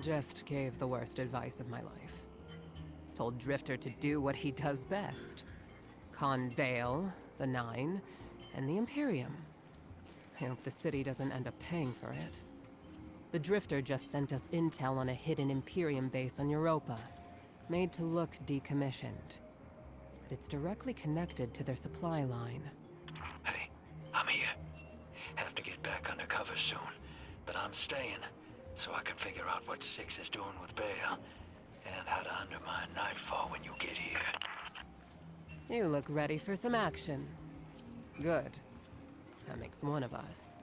Just gave the worst advice of my life. Told Drifter to do what he does best. Con Vale, the Nine, and the Imperium. I hope the city doesn't end up paying for it. The Drifter just sent us intel on a hidden Imperium base on Europa, made to look decommissioned. But it's directly connected to their supply line. Hey, I'm here. Have to get back undercover soon, but I'm staying, so I can figure out what Six is doing with Bale, and how to undermine Nightfall when you get here. You look ready for some action. Good. That makes one of us.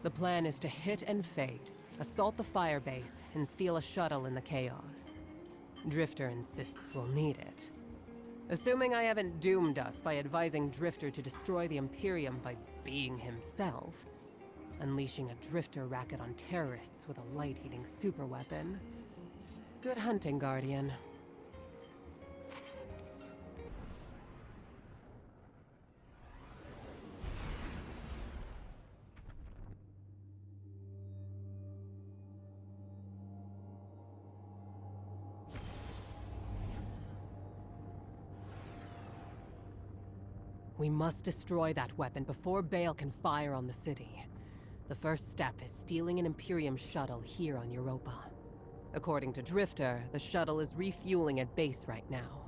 The plan is to hit and fade, assault the firebase, and steal a shuttle in the chaos. Drifter insists we'll need it. Assuming I haven't doomed us by advising Drifter to destroy the Imperium by being himself, unleashing a Drifter racket on terrorists with a light-eating superweapon. Good hunting, Guardian. We must destroy that weapon before Bale can fire on the city. The first step is stealing an Imperium shuttle here on Europa. According to Drifter, the shuttle is refueling at base right now.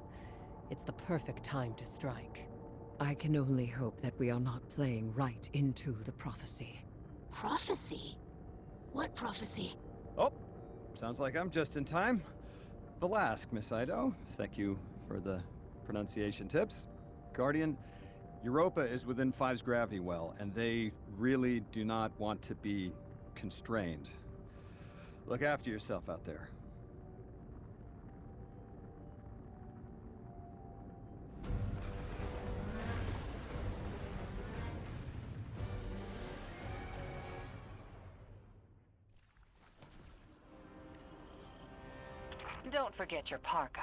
It's the perfect time to strike. I can only hope that we are not playing right into the prophecy. Prophecy? What prophecy? Oh, sounds like I'm just in time. Velask, Miss Ido. Thank you for the pronunciation tips. Guardian, Europa is within Five's gravity well, and they really do not want to be constrained. Look after yourself out there. Don't forget your parka.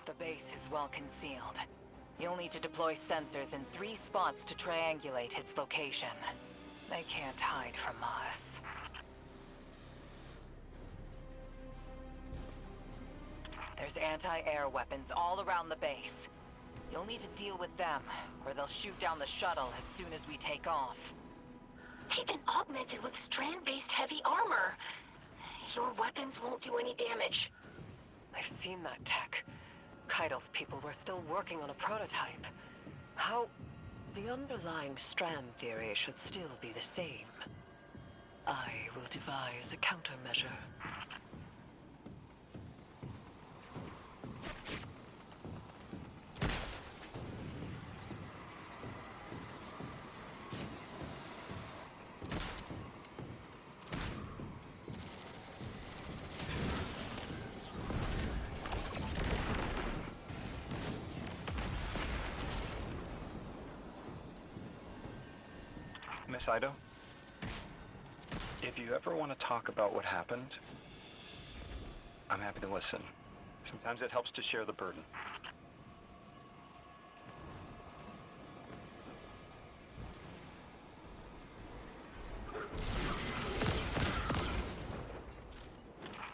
The base is well concealed. You'll need to deploy sensors in 3 spots to triangulate its location. They can't hide from us. There's anti-air weapons all around the base. You'll need to deal with them, or they'll shoot down the shuttle as soon as we take off. They've been augmented with strand-based heavy armor. Your weapons won't do any damage. I've seen that tech. Keidel's people were still working on a prototype. How... The underlying strand theory should still be the same. I will devise a countermeasure. Miss Ido, if you ever want to talk about what happened, I'm happy to listen. Sometimes it helps to share the burden.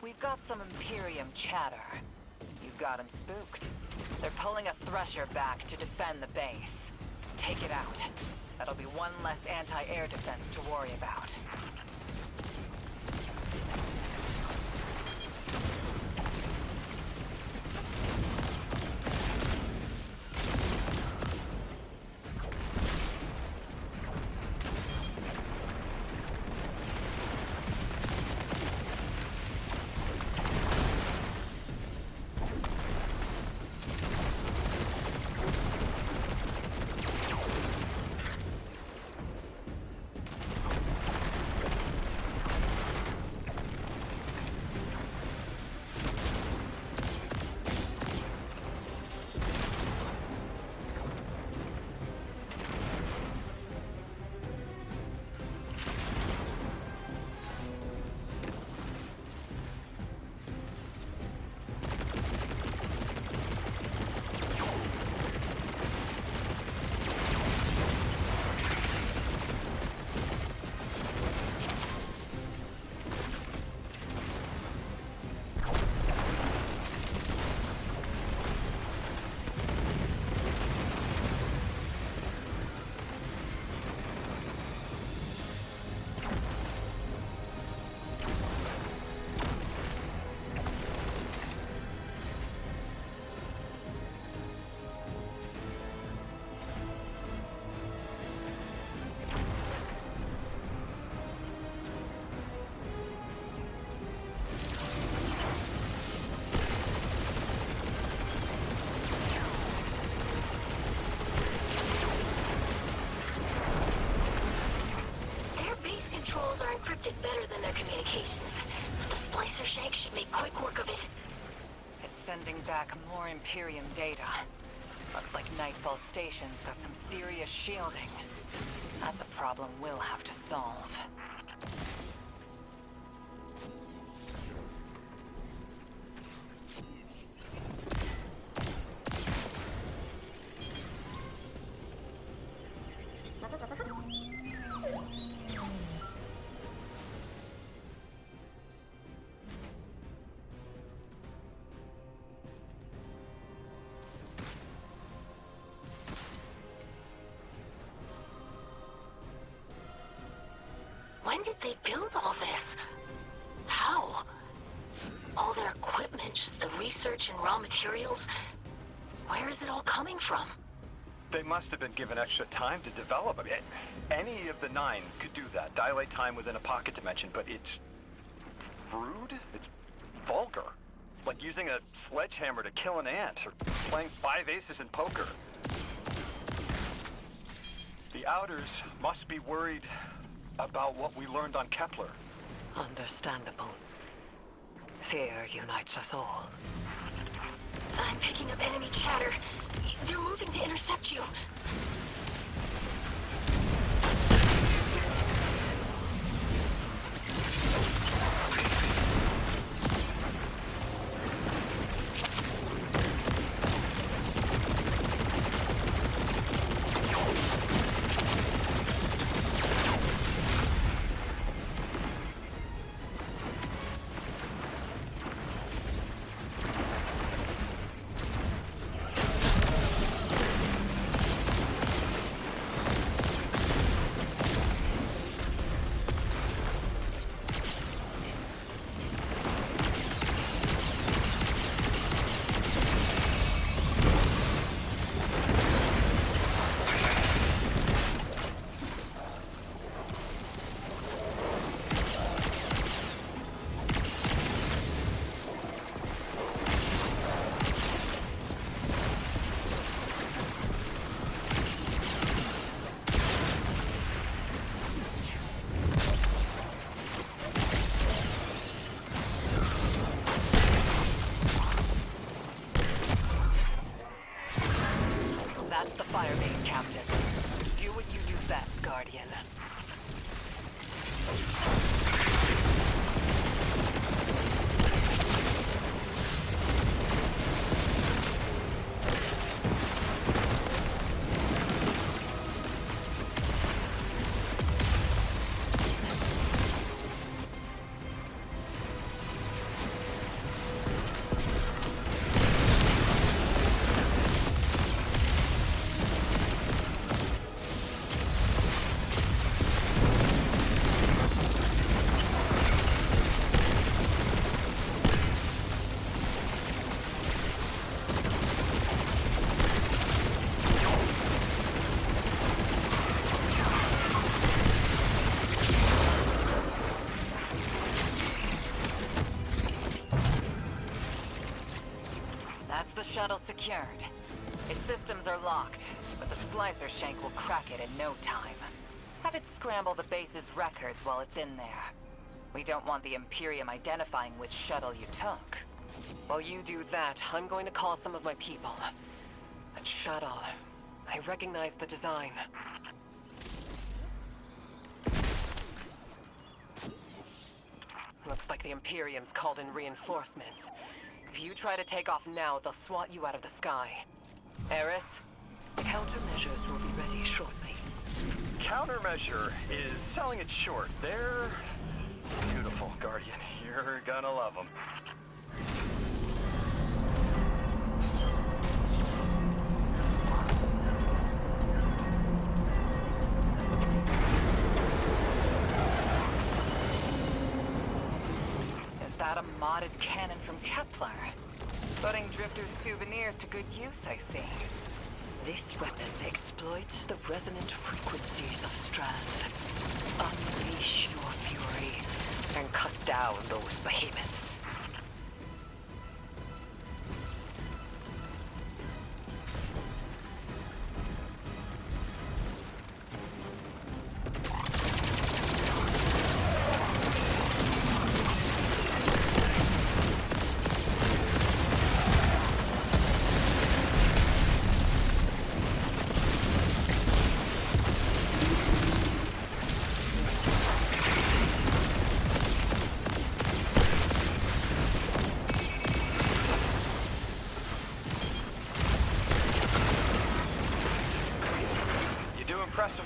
We've got some Imperium chatter. You've got them spooked. They're pulling a Thresher back to defend the base. Take it out. That'll be one less anti-air defense to worry about. their communications. But the splicer shank should make quick work of it. It's sending back more Imperium data. Looks like Nightfall Station's got some serious shielding. That's a problem we'll have to solve. When did they build all this? How? All their equipment, the research and raw materials, where is it all coming from? They must have been given extra time to develop. I mean, any of the 9 could do that. Dilate time within a pocket dimension, but it's rude? It's vulgar. Like using a sledgehammer to kill an ant, or playing 5 aces in poker. The Outers must be worried about what we learned on Kepler. Understandable. Fear unites us all. I'm picking up enemy chatter. They're moving to intercept you. That's the firebase, Captain. Do what you do best, Guardian. That's the shuttle secured. Its systems are locked, but the splicer shank will crack it in no time. Have it scramble the base's records while it's in there. We don't want the Imperium identifying which shuttle you took. While you do that, I'm going to call some of my people. That shuttle, I recognize the design. Looks like the Imperium's called in reinforcements. If you try to take off now, they'll swat you out of the sky. Eris? Countermeasures will be ready shortly. Countermeasure is selling it short. They're beautiful, Guardian. You're gonna love them. Is that a modded cannon from Kepler? Putting Drifter's souvenirs to good use, I see. This weapon exploits the resonant frequencies of Strand. Unleash your fury and cut down those behemoths.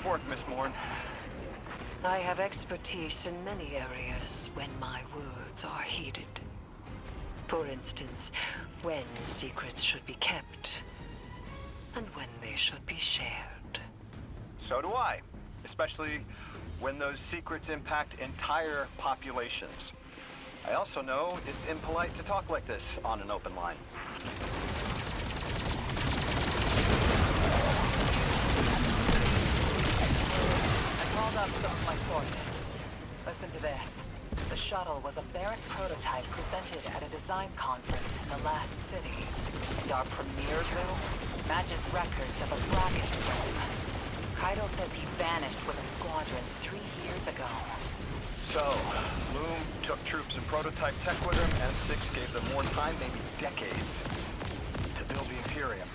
Nice work, Miss Morn. I have expertise in many areas when my words are heeded. For instance, when secrets should be kept, and when they should be shared. So do I. Especially when those secrets impact entire populations. I also know it's impolite to talk like this on an open line. I called up some of my sources. Listen to this. The shuttle was a Barrett prototype presented at a design conference in the last city. And our premier room matches records of a Brackus room. Keitel says he vanished with a squadron 3 years ago. So, Loom took troops and prototype tech with him, and Six gave them more time, maybe decades, to build the Imperium.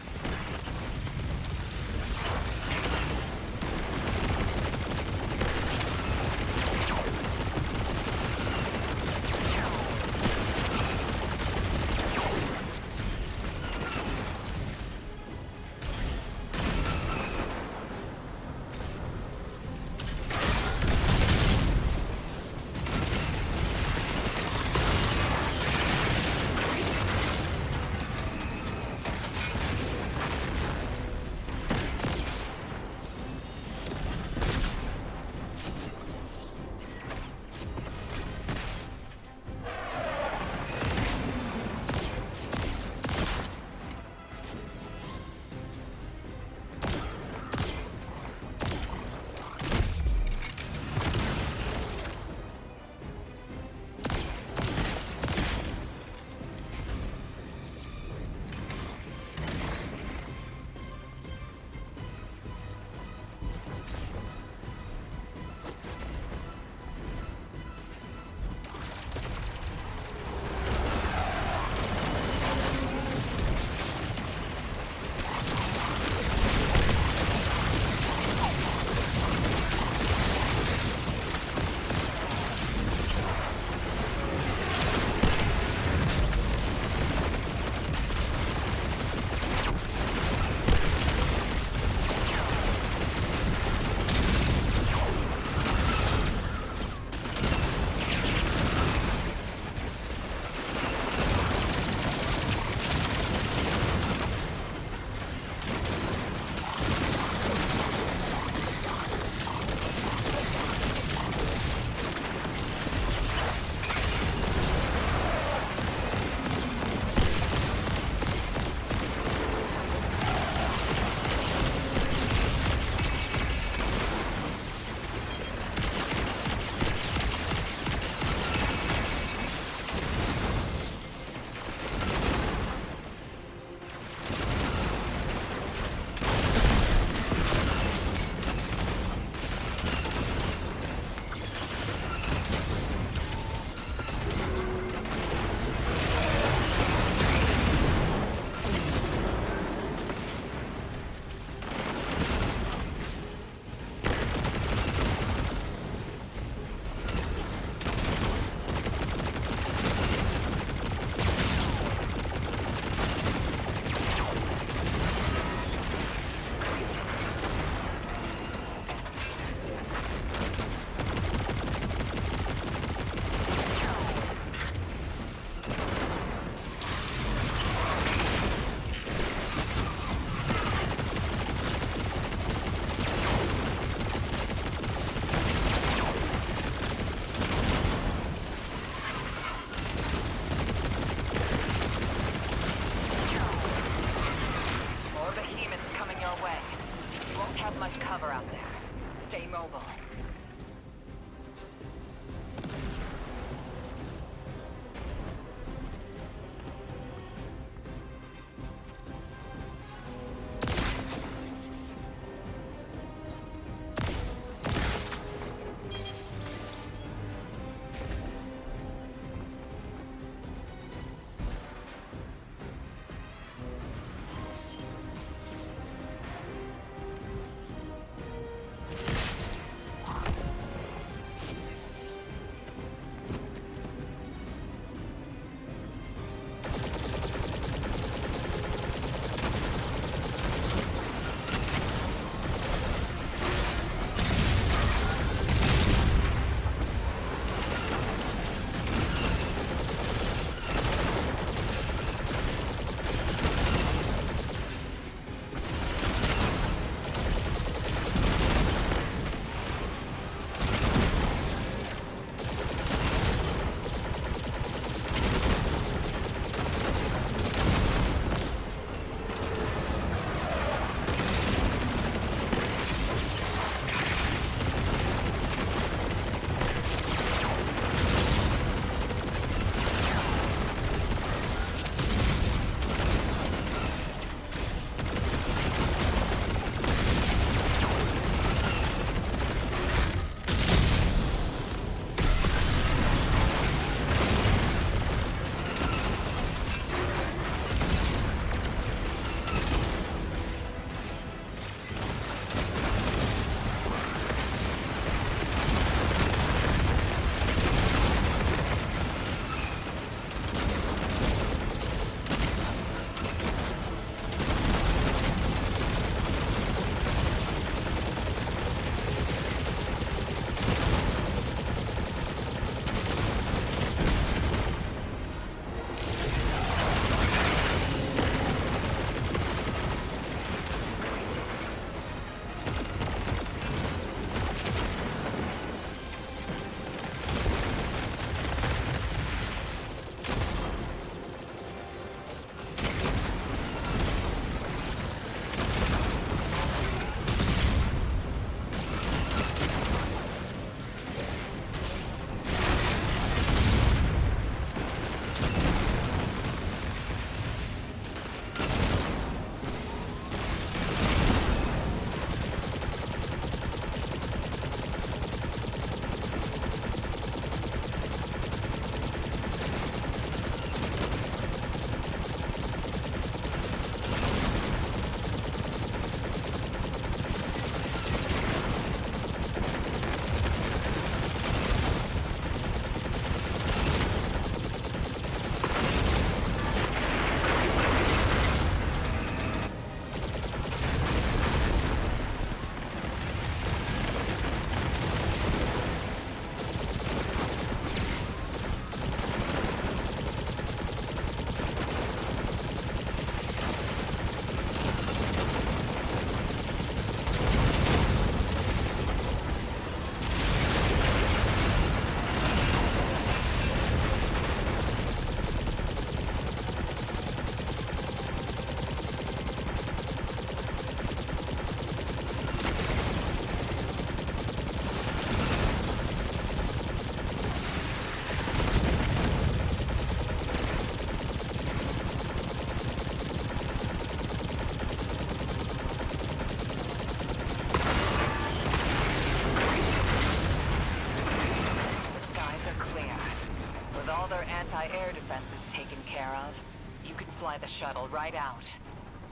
my air defense is taken care of, you can fly the shuttle right out.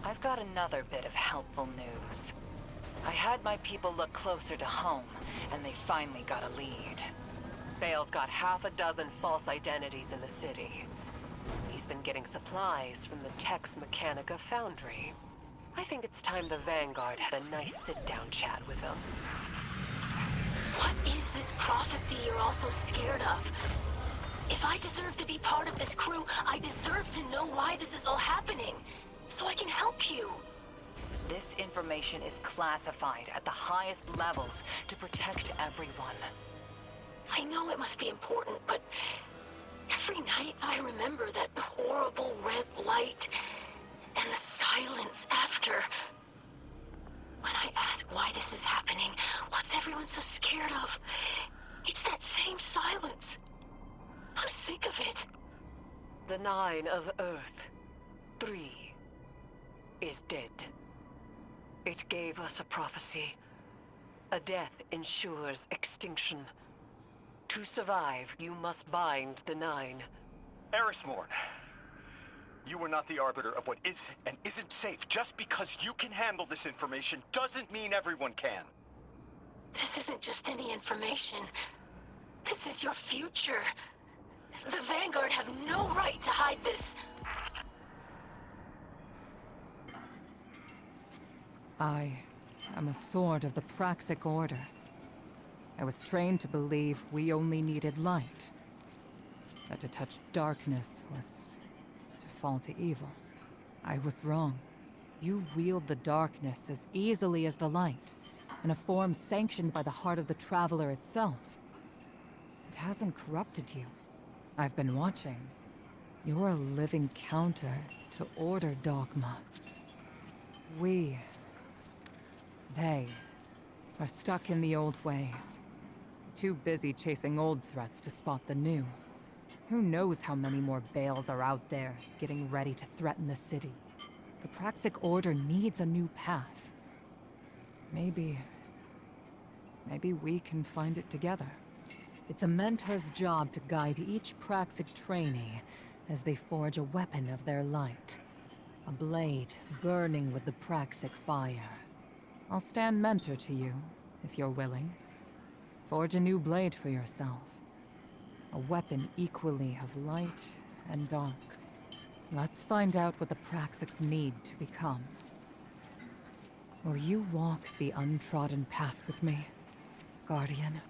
I've got another bit of helpful news. I had my people look closer to home, and they finally got a lead. Bale's got half a dozen false identities in the city. He's been getting supplies from the Tex Mechanica foundry. I think it's time the Vanguard had a nice sit-down chat with him. What is this prophecy you're all so scared of? If I deserve to be part of this crew, I deserve to know why this is all happening, so I can help you. This information is classified at the highest levels to protect everyone. I know it must be important, but every night I remember that horrible red light and the silence after. When I ask why this is happening, what's everyone so scared of? It's that same silence. I'm sick of it. The 9 of Earth, 3, is dead. It gave us a prophecy. A death ensures extinction. To survive, you must bind the 9. Erismorn, you are not the arbiter of what is and isn't safe. Just because you can handle this information doesn't mean everyone can. This isn't just any information. This is your future. The Vanguard have no right to hide this. I am a sword of the Praxic Order. I was trained to believe we only needed light. That to touch darkness was to fall to evil. I was wrong. You wield the darkness as easily as the light, in a form sanctioned by the heart of the Traveler itself. It hasn't corrupted you. I've been watching. You're a living counter to Order dogma. They are stuck in the old ways. Too busy chasing old threats to spot the new. Who knows how many more Bales are out there, getting ready to threaten the city. The Praxic Order needs a new path. Maybe we can find it together. It's a mentor's job to guide each Praxic trainee as they forge a weapon of their light. A blade burning with the Praxic fire. I'll stand mentor to you, if you're willing. Forge a new blade for yourself. A weapon equally of light and dark. Let's find out what the Praxics need to become. Will you walk the untrodden path with me, Guardian?